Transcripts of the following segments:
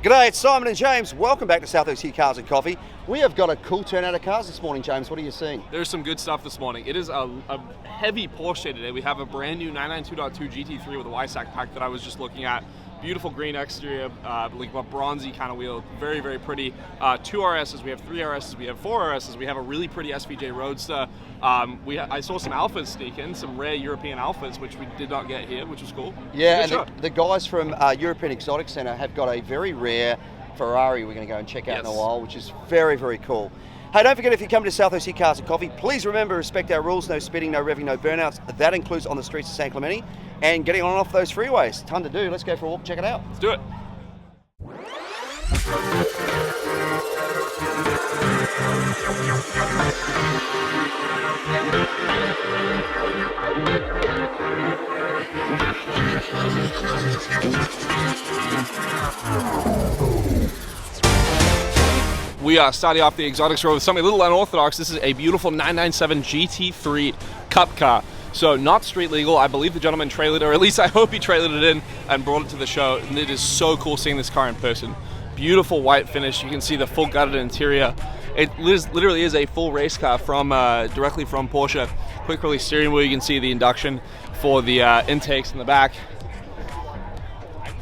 G'day, it's Simon and James. Welcome back to Southeast Cars and Coffee. We have got a cool turnout of cars this morning, James. What are you seeing? There's some good stuff this morning. It is a heavy Porsche day today. We have a brand new 992.2 GT3 with a YSAC pack that I was just looking at. Beautiful green exterior, like a bronzy kind of wheel. Very, very pretty. 2 RSs, we have 3 RSs, we have 4 RSs. We have a really pretty SVJ Roadster. I saw some Alphas sneak in, some rare European Alphas, which we did not get here, which was cool. Yeah, and the guys from European Exotic Centre have got a very rare Ferrari we're going to go and check out in a while, which is very, very cool. Hey, don't forget, if you come to Southeast Cars and Coffee, please remember, respect our rules: no speeding, no revving, no burnouts. That includes on the streets of San Clemente and getting on and off those freeways. Ton to do. Let's go for a walk, check it out. Let's do it. We are starting off the exotics road with something a little unorthodox. This is a beautiful 997 GT3 Cup car. So not street legal. I believe the gentleman trailered it, or at least I hope he trailered it in and brought it to the show. And it is so cool seeing this car in person. Beautiful white finish. You can see the full gutted interior. It literally is a full race car from directly from Porsche. Quick release steering wheel. You can see the induction for the intakes in the back.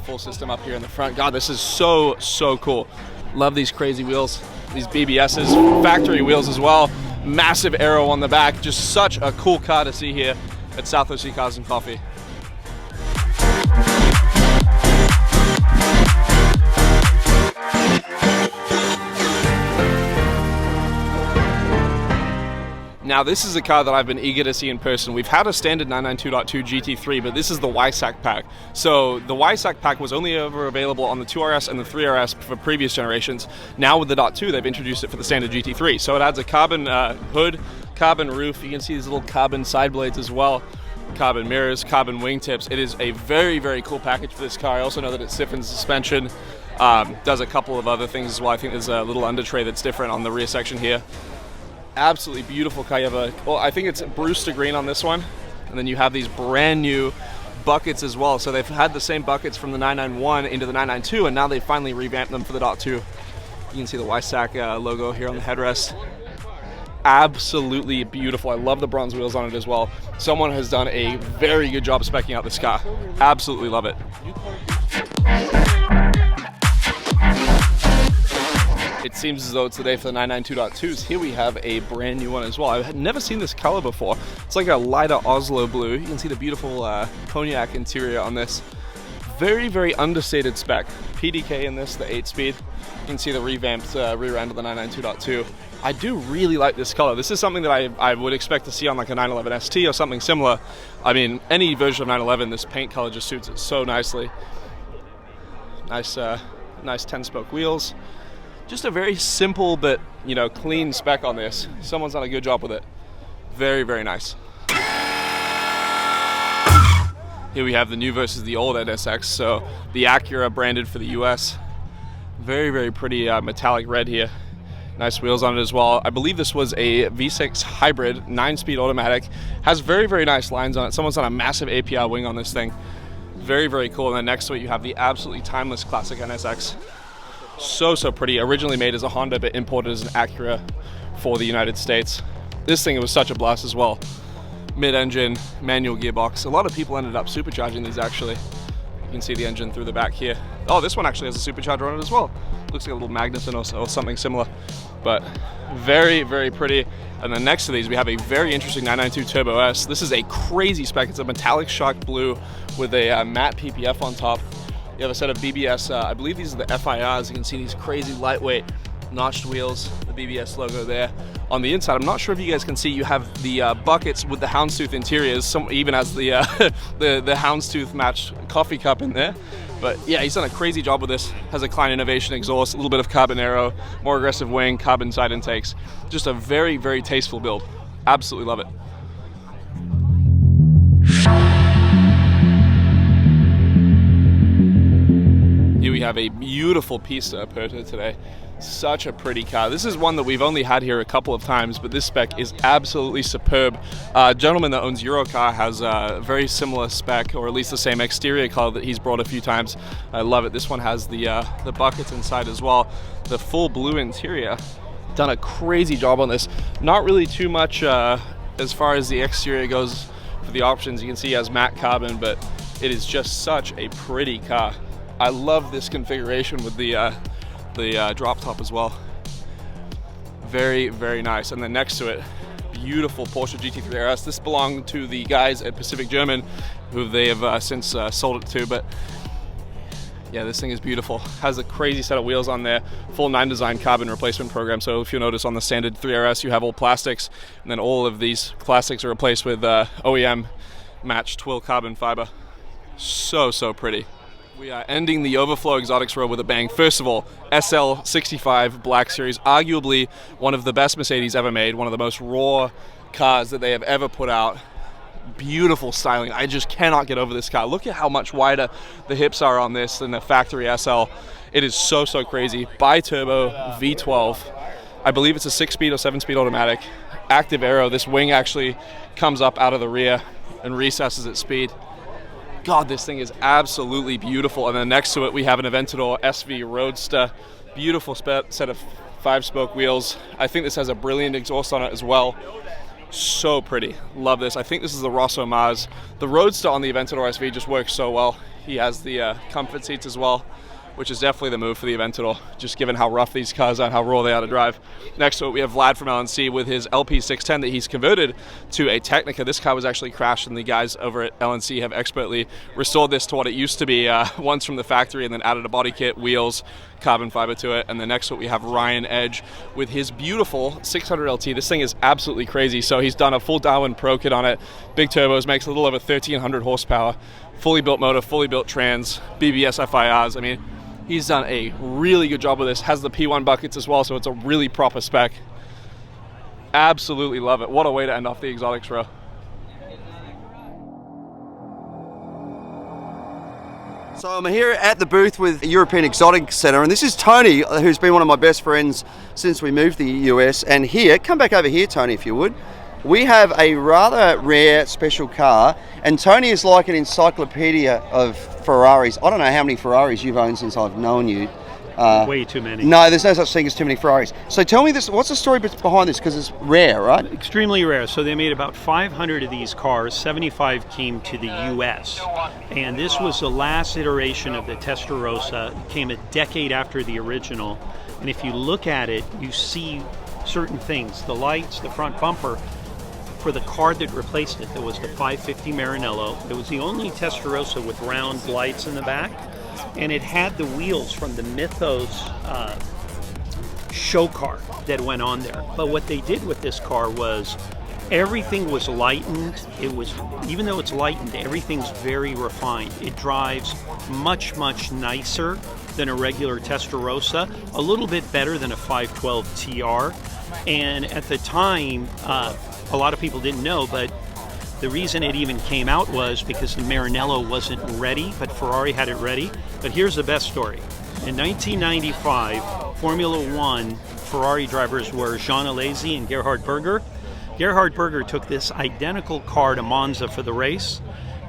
Full system up here in the front. God, this is so cool. Love these crazy wheels. These BBSs, factory wheels as well. Massive aero on the back. Just such a cool car to see here at Southwest Cars and Coffee. Now this is a car that I've been eager to see in person. We've had a standard 992.2 GT3, but this is the YSAC pack. So the YSAC pack was only ever available on the 2RS and the 3RS for previous generations. Now with the .2, they've introduced it for the standard GT3. So it adds a carbon hood, carbon roof. You can see these little carbon side blades as well. Carbon mirrors, carbon wingtips. It is a very, very cool package for this car. I also know that it stiffens suspension, does a couple of other things as well. I think there's a little under tray that's different on the rear section here. Absolutely beautiful car. You have I think it's Brewster green on this one, and then you have these brand new buckets as well. So they've had the same buckets from the 991 into the 992, and now they finally revamped them for the .2. You can see the YSAC logo here on the headrest. Absolutely beautiful. I love the bronze wheels on it as well. Someone has done a very good job speccing out this car. Absolutely love it. It seems as though it's the day for the 992.2s. Here we have a brand new one as well. I've never seen this color before. It's like a lighter Oslo blue. You can see the beautiful cognac interior on this. Very, very understated spec. PDK in this, the 8-speed. You can see the revamped rear end of the 992.2. I do really like this color. This is something that I would expect to see on like a 911 ST or something similar. I mean, any version of 911, this paint color just suits it so nicely. Nice 10-spoke wheels. Just a very simple but, clean spec on this. Someone's done a good job with it. Very, very nice. Here we have the new versus the old NSX. So the Acura branded for the US. Very, very pretty metallic red here. Nice wheels on it as well. I believe this was a V6 hybrid, 9-speed automatic. Has very, very nice lines on it. Someone's done a massive APR wing on this thing. Very, very cool. And then next to it you have the absolutely timeless classic NSX. So pretty. Originally made as a Honda, but imported as an Acura for the United States. This thing was such a blast as well. Mid-engine, manual gearbox. A lot of people ended up supercharging these actually. You can see the engine through the back here. Oh, this one actually has a supercharger on it as well. Looks like a little Magnuson or something similar. But very, very pretty. And then next to these, we have a very interesting 992 Turbo S. This is a crazy spec. It's a metallic shark blue with a matte PPF on top. You have a set of BBS, I believe these are the FIRs. You can see these crazy lightweight notched wheels, the BBS logo there. On the inside, I'm not sure if you guys can see, you have the buckets with the houndstooth interiors. Even has the the houndstooth matched coffee cup in there. But yeah, he's done a crazy job with this. Has a Klein Innovation exhaust, a little bit of carbon aero, more aggressive wing, carbon side intakes. Just a very, very tasteful build. Absolutely love it. Here we have a beautiful Pista Aperta today. Such a pretty car. This is one that we've only had here a couple of times, but this spec is absolutely superb. A gentleman that owns Eurocar has a very similar spec, or at least the same exterior color that he's brought a few times. I love it. This one has the buckets inside as well. The full blue interior. Done a crazy job on this. Not really too much as far as the exterior goes for the options. You can see it has matte carbon, but it is just such a pretty car. I love this configuration with the drop top as well. Very, very nice. And then next to it, beautiful Porsche GT3 RS. This belonged to the guys at Pacific German, who they have since sold it to, but yeah, this thing is beautiful. Has a crazy set of wheels on there, full 9 design carbon replacement program. So if you notice on the standard 3RS, you have all plastics, and then all of these plastics are replaced with OEM matched twill carbon fiber. So, so pretty. We are ending the Overflow Exotics row with a bang. First of all, SL65 Black Series, arguably one of the best Mercedes ever made, one of the most raw cars that they have ever put out. Beautiful styling. I just cannot get over this car. Look at how much wider the hips are on this than the factory SL. It is so, so crazy. Bi-turbo V12. I believe it's a 6-speed or 7-speed automatic. Active aero. This wing actually comes up out of the rear and recesses at speed. God, this thing is absolutely beautiful. And then next to it, we have an Aventador SV Roadster. Beautiful set of 5-spoke wheels. I think this has a brilliant exhaust on it as well. So pretty. Love this. I think this is the Rosso Mars. The Roadster on the Aventador SV just works so well. He has the comfort seats as well, which is definitely the move for the Aventador, just given how rough these cars are and how raw they are to drive. Next to it, we have Vlad from LNC with his LP610 that he's converted to a Technica. This car was actually crashed, and the guys over at LNC have expertly restored this to what it used to be once from the factory, and then added a body kit, wheels, carbon fiber to it. And then next to it, we have Ryan Edge with his beautiful 600 LT. This thing is absolutely crazy. So he's done a full Darwin Pro kit on it, big turbos, makes a little over 1,300 horsepower, fully built motor, fully built trans, BBS FIRs. I mean, he's done a really good job with this. Has the P1 buckets as well, so it's a really proper spec. Absolutely love it. What a way to end off the exotics row. So I'm here at the booth with European Exotics Centre, and this is Tony, who's been one of my best friends since we moved to the US. And here, come back over here, Tony, if you would. We have a rather rare special car, and Tony is like an encyclopedia of Ferraris. I don't know how many Ferraris you've owned since I've known you. Way too many. No, there's no such thing as too many Ferraris. So tell me this, what's the story behind this? Because it's rare, right? Extremely rare. So they made about 500 of these cars. 75 came to the US. And this was the last iteration of the Testarossa. It came a decade after the original. And if you look at it, you see certain things. The lights, the front bumper. For the car that replaced it, there was the 550 Maranello. It was the only Testarossa with round lights in the back. And it had the wheels from the Mythos show car that went on there. But what they did with this car was everything was lightened. It was, even though it's lightened, everything's very refined. It drives much, much nicer than a regular Testarossa, a little bit better than a 512 TR. And at the time, a lot of people didn't know, but the reason it even came out was because the Maranello wasn't ready, but Ferrari had it ready. But here's the best story. In 1995, Formula One Ferrari drivers were Jean Alesi and Gerhard Berger. Gerhard Berger took this identical car to Monza for the race.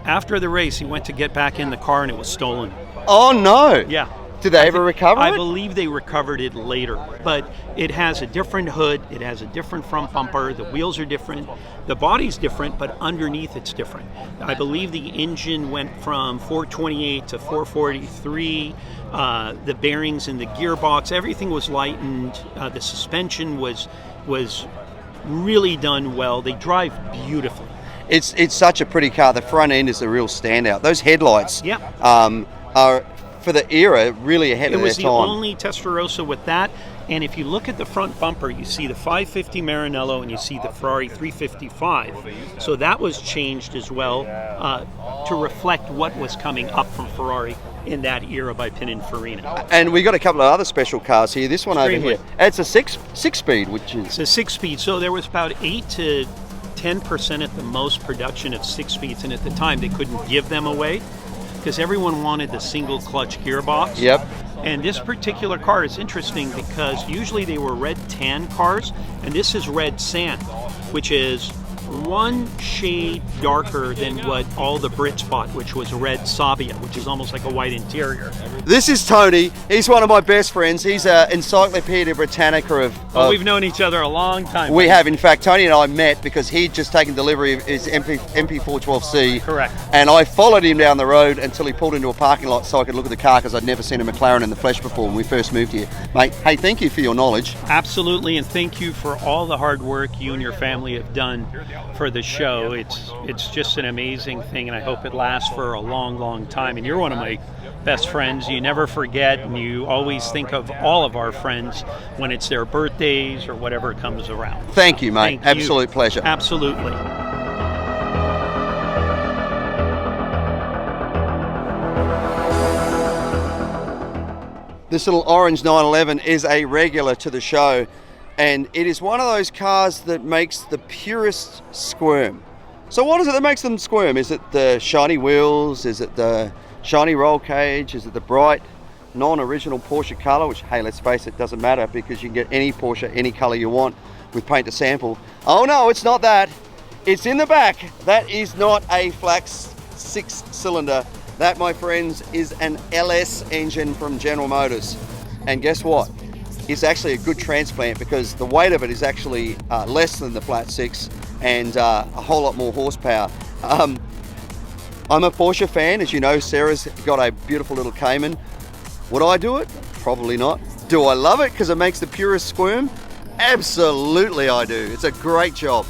After the race, he went to get back in the car and it was stolen. Oh no! Yeah. Did they ever recover it? I believe they recovered it later, but it has a different hood, it has a different front bumper, the wheels are different, the body's different, but underneath it's different. I believe the engine went from 428 to 443, the bearings in the gearbox, everything was lightened, the suspension was really done well. They drive beautifully. It's such a pretty car. The front end is a real standout. Those headlights are, for the era, really ahead of their time. It was the only Testarossa with that. And if you look at the front bumper, you see the 550 Maranello and you see the Ferrari 355. So that was changed as well to reflect what was coming up from Ferrari in that era by Pininfarina. And we got a couple of other special cars here. This one over here, it's a six-speed, which is... It's a 6-speed. So there was about 8 to 10% at the most production of 6-speeds. And at the time, they couldn't give them away, because everyone wanted the single clutch gearbox. Yep. And this particular car is interesting because usually they were red tan cars, and this is red sand, which is one shade darker than what all the Brits bought, which was red Sabia, which is almost like a white interior. This is Tony. He's one of my best friends. He's an Encyclopedia Britannica of... Well, we've known each other a long time. We have. In fact, Tony and I met because he'd just taken delivery of his MP412C. Correct. And I followed him down the road until he pulled into a parking lot so I could look at the car, because I'd never seen a McLaren in the flesh before when we first moved here. Mate, hey, thank you for your knowledge. Absolutely, and thank you for all the hard work you and your family have done for the show. It's just an amazing thing, and I hope it lasts for a long, long time. And you're one of my best friends. You never forget, and you always think of all of our friends when it's their birthdays or whatever comes around. Thank you, mate. Thank Absolute you. pleasure. Absolutely. This little orange 911 is a regular to the show, and it is one of those cars that makes the purest squirm. So what is it that makes them squirm? Is it the shiny wheels? Is it the shiny roll cage? Is it the bright non-original Porsche colour, which, hey, let's face it, doesn't matter because you can get any Porsche, any colour you want with paint to sample. Oh no, it's not that. It's in the back. That is not a flax 6-cylinder. That, my friends, is an LS engine from General Motors. And guess what? It's actually a good transplant because the weight of it is actually less than the flat 6 and a whole lot more horsepower. I'm a Porsche fan. As you know, Sarah's got a beautiful little Cayman. Would I do it? Probably not. Do I love it because it makes the purest squirm? Absolutely I do. It's a great job.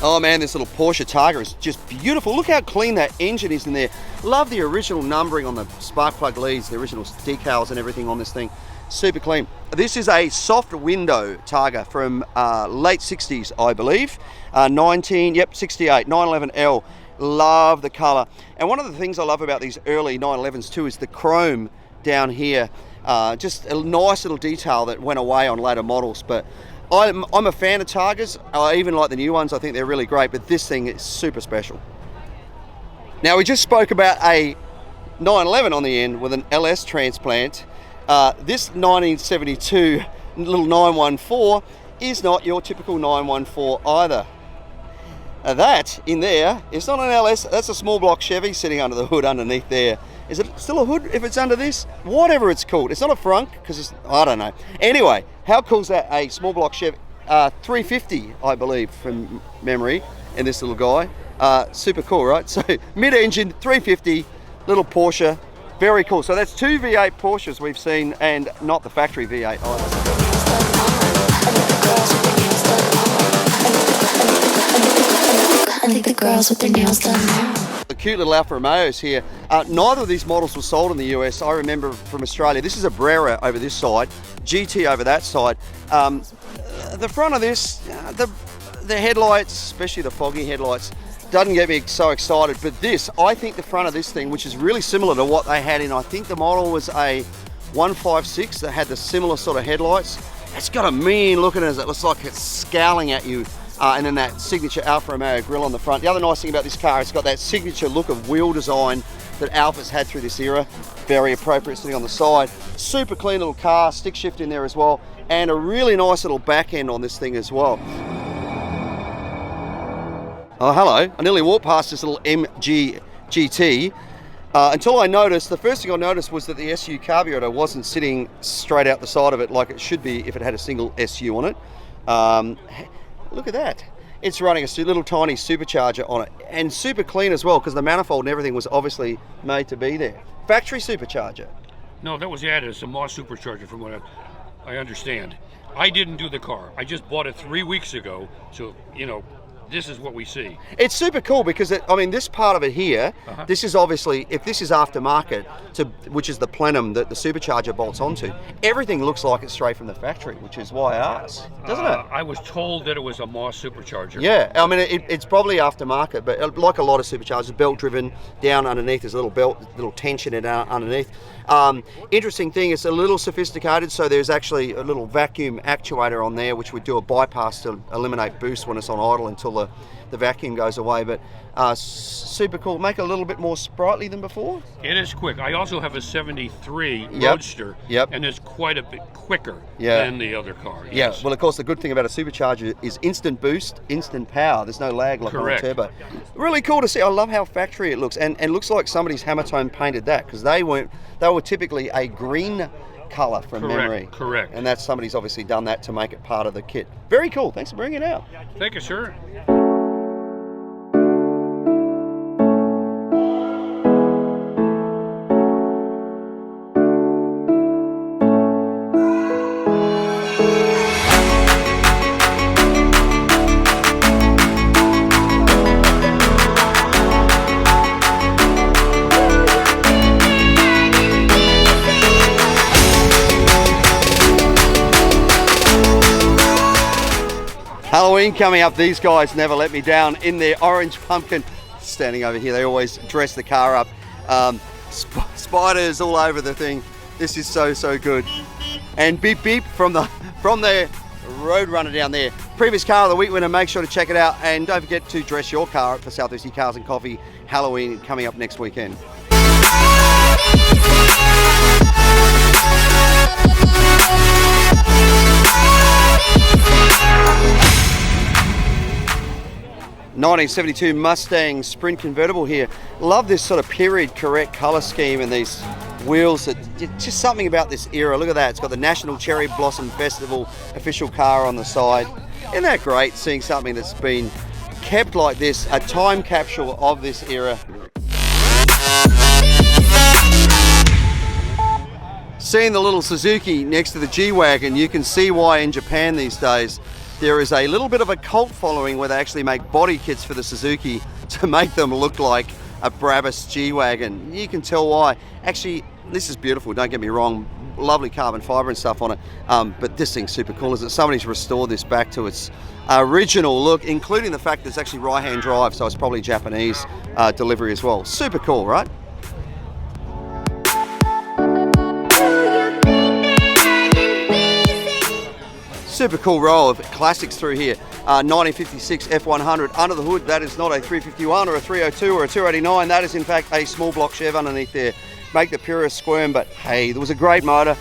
Oh man, this little Porsche Targa is just beautiful. Look how clean that engine is in there. Love the original numbering on the spark plug leads, the original decals and everything on this thing. Super clean. This is a soft window Targa from late 60s, I believe. 68, 911L. Love the color. And one of the things I love about these early 911s too is the chrome down here. Just a nice little detail that went away on later models, but I'm a fan of Targas. I even like the new ones. I think they're really great, but this thing is super special. Now, we just spoke about a 911 on the end with an LS transplant. This 1972 little 914 is not your typical 914 either. That in there is not an LS, that's a small block Chevy sitting under the hood underneath there. Is it still a hood if it's under this? Whatever it's called. It's not a frunk because it's, I don't know. Anyway, how cool is that? A small block Chevy, 350, I believe, from memory, in this little guy. Super cool, right? So mid-engine, 350, little Porsche, very cool. So that's two V8 Porsches we've seen, and not the factory V8 either. I think the girls with their nails done now. The cute little Alfa Romeos here. Neither of these models were sold in the US. I remember from Australia. This is a Brera over this side, GT over that side. The front of this, the headlights, especially the foggy headlights, doesn't get me so excited. But this, I think the front of this thing, which is really similar to what they had in, I think the model was a 156 that had the similar sort of headlights. It's got a mean looking as it looks like it's scowling at you. And then that signature Alfa Romeo grille on the front. The other nice thing about this car, it's got that signature look of wheel design that Alfa's had through this era. Very appropriate sitting on the side. Super clean little car, stick shift in there as well, and a really nice little back end on this thing as well. Oh, hello. I nearly walked past this little MG GT until I noticed, the first thing I noticed was that the SU carburetor wasn't sitting straight out the side of it like it should be if it had a single SU on it. Look at that. It's running a little tiny supercharger on it, and super clean as well because the manifold and everything was obviously made to be there. Factory supercharger. No, that was added as a Moss supercharger from what I understand. I didn't do the car. I just bought it 3 weeks ago, so, you know, this is what we see. It's super cool because, this part of it here, this is obviously, if this is aftermarket, which is the plenum that the supercharger bolts onto, everything looks like it's straight from the factory, which is why I asked, doesn't it? I was told that it was a Moss supercharger. Yeah, I mean, it's probably aftermarket, but like a lot of superchargers, belt-driven, down underneath, there's a little belt, little tension in underneath. Interesting thing, it's a little sophisticated, so there's actually a little vacuum actuator on there, which would do a bypass to eliminate boost when it's on idle until the vacuum goes away. But super cool. Make it a little bit more sprightly than before. It is quick. I also have a 73 Yep. Roadster, Yep. and it's quite a bit quicker Yeah. than the other car. Yeah, Yes. well, of course, the good thing about a supercharger is instant boost, instant power. There's no lag like Correct. on a turbo. Really cool to see. I love how factory it looks, and looks like somebody's hammer tone painted that, because they were typically a green color from Correct, memory. correct. And that's somebody's obviously done that to make it part of the kit. Very cool. Thanks for bringing it out. Thank you, sir. Halloween coming up. These guys never let me down in their orange pumpkin. Standing over here, they always dress the car up. Spiders all over the thing. This is so good. And beep beep from the Roadrunner down there. Previous car of the week winner. Make sure to check it out, and don't forget to dress your car up for Southeast Cars and Coffee Halloween coming up next weekend. '72 Mustang Sprint convertible here. Love this sort of period correct color scheme and these wheels. Just something about this era. Look at that. It's got the National Cherry Blossom Festival official car on the side. Isn't that great, seeing something that's been kept like this, a time capsule of this era. Seeing the little Suzuki next to the G-Wagon, you can see why in Japan these days there is a little bit of a cult following where they actually make body kits for the Suzuki to make them look like a Brabus G-Wagon. You can tell why. Actually, this is beautiful, don't get me wrong. Lovely carbon fiber and stuff on it. But this thing's super cool, is that somebody's restored this back to its original look, including the fact that it's actually right-hand drive, so it's probably Japanese delivery as well. Super cool, right? Super cool row of classics through here. 1956 F100 under the hood. That is not a 351 or a 302 or a 289. That is in fact a small block Chev underneath there. Make the purists squirm, but hey, there was a great motor.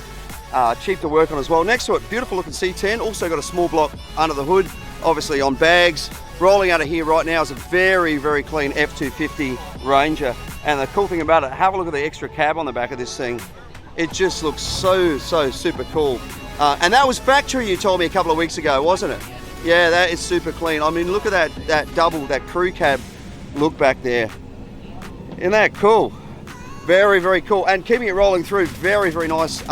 Cheap to work on as well. Next to it, beautiful looking C10. Also got a small block under the hood, obviously on bags. Rolling out of here right now is a very clean F250 Ranger. And the cool thing about it, have a look at the extra cab on the back of this thing. It just looks so super cool. And that was factory, you told me a couple of weeks ago, wasn't it? Yeah, that is super clean. I mean, look at that crew cab look back there. Isn't that cool? Very cool. And keeping it rolling through, very nice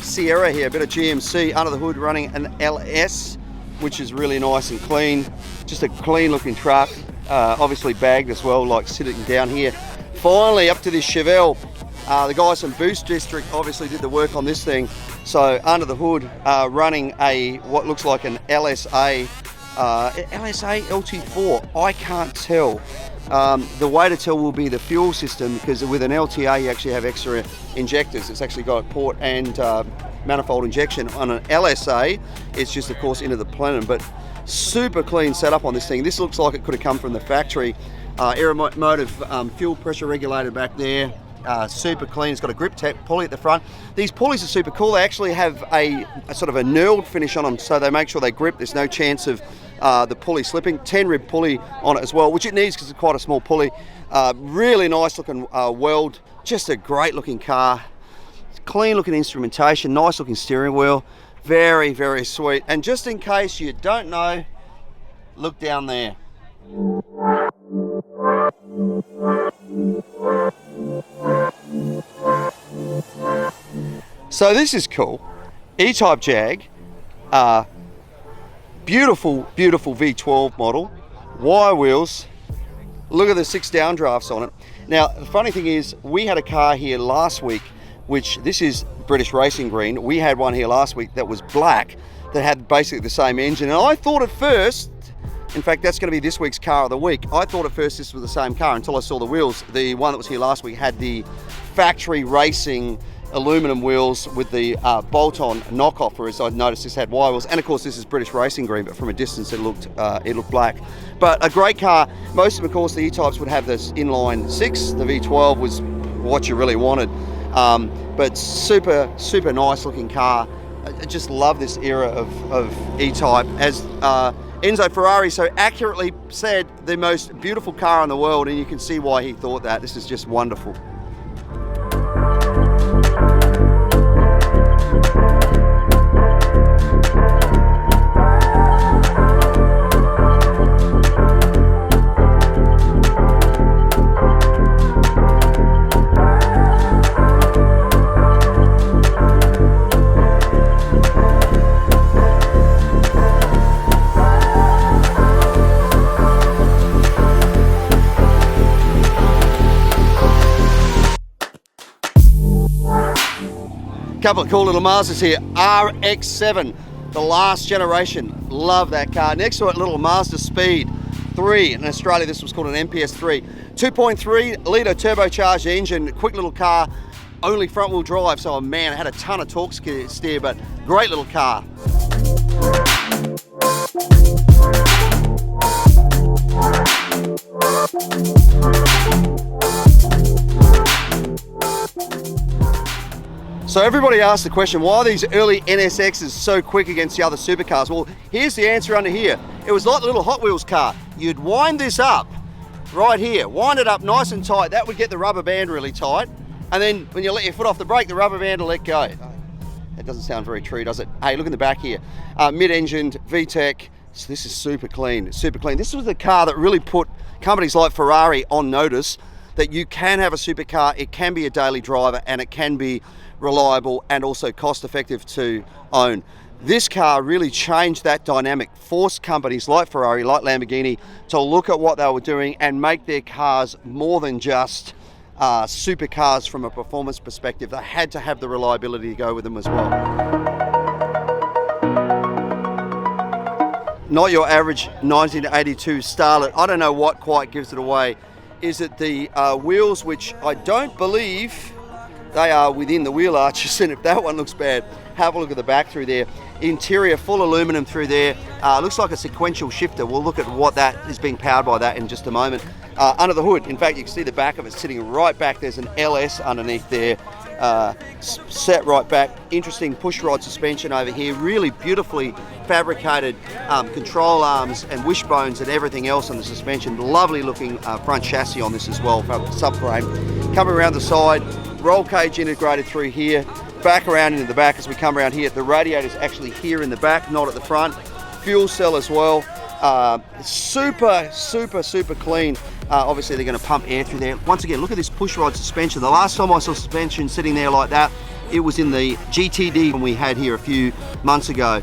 Sierra here. A bit of GMC under the hood, running an LS, which is really nice and clean. Just a clean looking truck. Obviously bagged as well, like sitting down here. Finally up to this Chevelle. The guys from Boost District obviously did the work on this thing. So under the hood, running what looks like an LSA, LSA LT4. I can't tell. The way to tell will be the fuel system, because with an LTA you actually have extra injectors. It's actually got port and manifold injection. On an LSA, it's just of course into the plenum, but super clean setup on this thing. This looks like it could have come from the factory. Aeromotive fuel pressure regulator back there. Super clean. It's got a grip pulley at the front. These pulleys are super cool. They actually have a sort of a knurled finish on them, so they make sure they grip. There's no chance of the pulley slipping. 10-rib pulley on it as well, which it needs because it's quite a small pulley. Really nice looking weld. Just a great looking car. Clean looking instrumentation. Nice looking steering wheel. Very sweet. And just in case you don't know, look down there. So this is cool. E-Type Jag, beautiful V12 model, wire wheels. Look at the 6 downdrafts on it. Now the funny thing is, we had a car here last week, which this is British Racing Green. We had one here last week that was black, that had basically the same engine, and I thought at first, in fact that's going to be this week's car of the week, I thought at first this was the same car until I saw the wheels. The one that was here last week had the factory racing aluminum wheels with the bolt-on knockoff, whereas I noticed this had wire wheels, and of course this is British racing green, but from a distance it looked black. But a great car. Most of them, of course, the E-types would have this inline 6. The V12 was what you really wanted, but super nice looking car. I just love this era of E-type. As Enzo Ferrari so accurately said, the most beautiful car in the world, and you can see why he thought that. This is just wonderful. Couple of cool little Mazdas here. RX-7, the last generation. Love that car. Next to it, little Mazda Speed 3. In Australia, this was called an MPS 3. 2.3 litre turbocharged engine, quick little car, only front wheel drive. So, man, it had a ton of torque steer, but great little car. So everybody asked the question, why are these early NSXs so quick against the other supercars? Well, here's the answer under here. It was like the little Hot Wheels car. You'd wind this up right here, wind it up nice and tight. That would get the rubber band really tight. And then when you let your foot off the brake, the rubber band will let go. That doesn't sound very true, does it? Hey, look in the back here. Mid-engined, VTEC. So this is super clean, super clean. This was the car that really put companies like Ferrari on notice that you can have a supercar, it can be a daily driver, and it can be reliable and also cost effective to own. This car really changed that dynamic, forced companies like Ferrari, like Lamborghini to look at what they were doing and make their cars more than just supercars from a performance perspective. They had to have the reliability to go with them as well. Not your average 1982 Starlet. I don't know what quite gives it away. Is it the wheels, which I don't believe they are within the wheel arches, and if that one looks bad, have a look at the back through there. Interior full aluminum through there. Looks like a sequential shifter. We'll look at what that is being powered by that in just a moment. Under the hood, in fact, you can see the back of it sitting right back. There's an LS underneath there, set right back. Interesting push rod suspension over here. Really beautifully fabricated control arms and wishbones and everything else on the suspension. Lovely looking front chassis on this as well, subframe. Coming around the side, roll cage integrated through here, back around into the back as we come around here. The radiator's actually here in the back, not at the front. Fuel cell as well. Super clean. Obviously they're going to pump air through there. Once again, look at this push rod suspension. The last time I saw suspension sitting there like that, it was in the GTD when we had here a few months ago.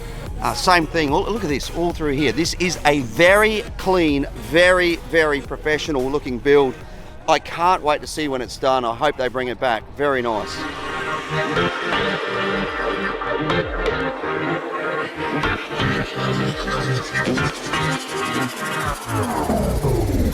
Same thing. Look at this all through here. This is a very clean, very professional looking build. I can't wait to see when it's done. I hope they bring it back. Very nice.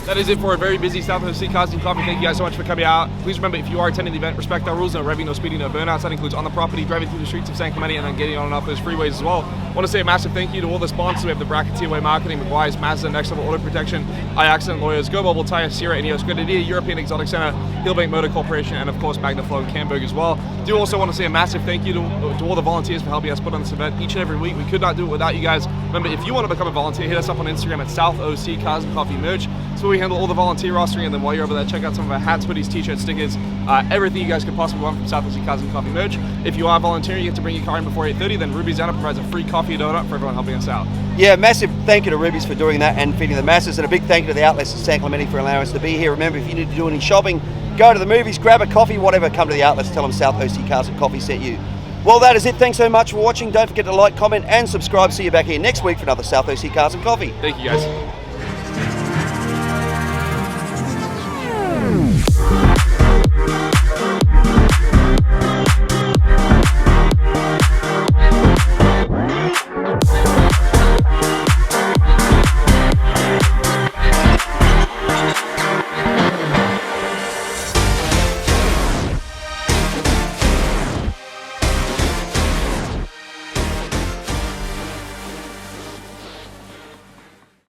That is it for a very busy South Sea Cars and Coffee. Thank you guys so much for coming out. Please remember, if you are attending the event, respect our rules. No revving, no speeding, no burnouts. That includes on the property, driving through the streets of San Clemente, and then getting on and off those freeways as well. I want to say a massive thank you to all the sponsors. We have the Bracketeer Way Marketing, McGuire's, Mazda, Next Level Auto Protection, iAccident Lawyers, Go Mobile Tire, Sierra, Ineos, Grenadier, European Exotic Center, Hillbank Motor Corporation, and of course Magnaflow and Camberg as well. Do also want to say a massive thank you to all the volunteers for helping us put on this event each and every week. We could not do it without you guys. Remember, if you want to become a volunteer, hit us up on Instagram at South OC Cars and Coffee Merch. So we handle all the volunteer rostering, and then while you're over there, check out some of our hats, hoodies, t-shirts, stickers, everything you guys could possibly want from South OC Cars and Coffee Merch. If you are volunteering, you get to bring your car in before 8:30. Then Ruby's Anna provides a free coffee donut for everyone helping us out. Yeah, massive thank you to Ruby's for doing that and feeding the masses, and a big thank you to the outlets in San Clemente for allowing us to be here. Remember, if you need to do any shopping, go to the movies, grab a coffee, whatever, come to the outlets, tell them South OC Cars and Coffee sent you. Well, that is it. Thanks so much for watching. Don't forget to like, comment, and subscribe. See you back here next week for another South OC Cars and Coffee. Thank you guys.